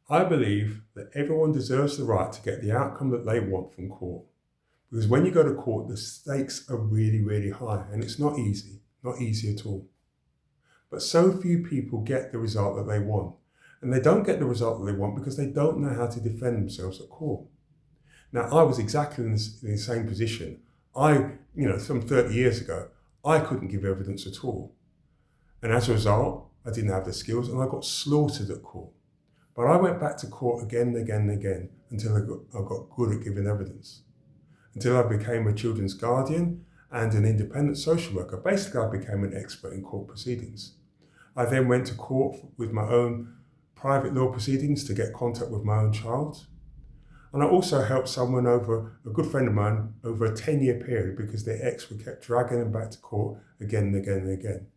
I believe that everyone deserves the right to get the outcome that they want from court. Because when you go to court, the stakes are really, really high and it's not easy at all. But so few people get the result that they want. And they don't get the result that they want because they don't know how to defend themselves at court. Now, I was exactly in the same position. Some 30 years ago, I couldn't give evidence at all. And as a result, I didn't have the skills and I got slaughtered at court. But I went back to court again and again and again until I got good at giving evidence. Until I became a children's guardian and an independent social worker. Basically, I became an expert in court proceedings. I then went to court with my own private law proceedings to get contact with my own child. And I also helped a good friend of mine, over a 10-year period because their ex were kept dragging them back to court again and again and again.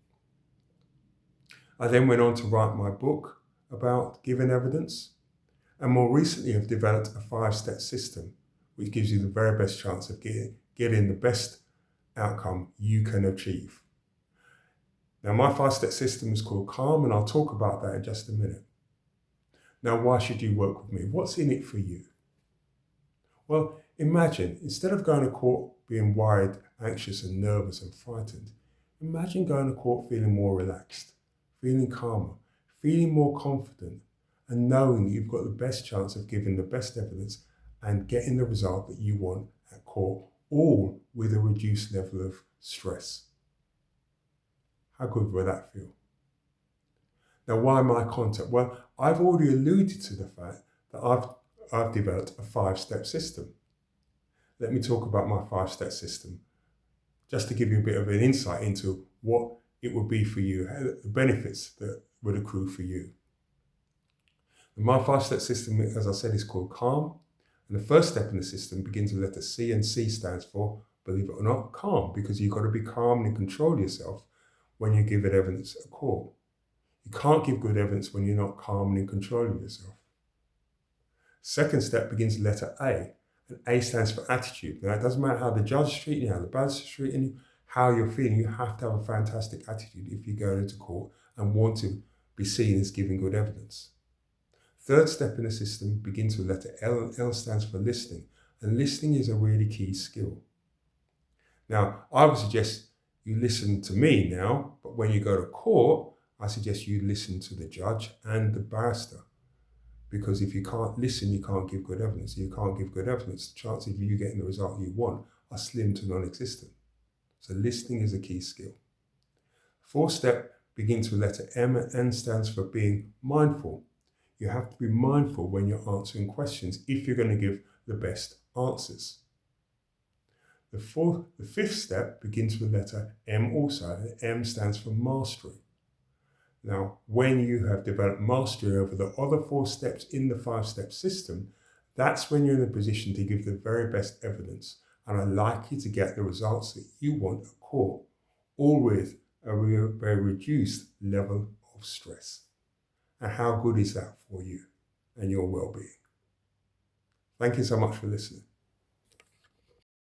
I then went on to write my book about giving evidence, and more recently have developed a 5-step system which gives you the very best chance of getting the best outcome you can achieve. Now, my 5-step system is called CALM, and I'll talk about that in just a minute. Now, why should you work with me? What's in it for you? Well, imagine, instead of going to court being worried, anxious and nervous and frightened, imagine going to court feeling more relaxed, feeling calmer, feeling more confident, and knowing that you've got the best chance of giving the best evidence and getting the result that you want at court, all with a reduced level of stress. How good will that feel? Now, why my content? Well, I've already alluded to the fact that I've developed a 5-step system. Let me talk about my 5-step system, just to give you a bit of an insight into what it would be for you, the benefits that would accrue for you. And my 5-step system, as I said, is called CALM. And the first step in the system begins with letter C, and C stands for, believe it or not, calm, because you've got to be calm and control yourself when you give evidence at court. You can't give good evidence when you're not calm and in control of yourself. Second step begins with letter A, and A stands for attitude. Now, it doesn't matter how the judge is treating you, how the barrister is treating you, how you're feeling, you have to have a fantastic attitude if you go into court and want to be seen as giving good evidence. Third step in the system begins with letter L, and L stands for listening, and listening is a really key skill. Now, I would suggest you listen to me now, but when you go to court, I suggest you listen to the judge and the barrister. Because if you can't listen, you can't give good evidence. If you can't give good evidence, the chances of you getting the result you want are slim to non-existent. So listening is a key skill. Fourth step begins with letter M, and N stands for being mindful. You have to be mindful when you're answering questions if you're going to give the best answers. The fifth step begins with letter M also, and M stands for mastery. Now, when you have developed mastery over the other 4 steps in the 5-step system, that's when you're in a position to give the very best evidence and are likely to get the results that you want at court, all with a very reduced level of stress. And how good is that for you and your well-being? Thank you so much for listening.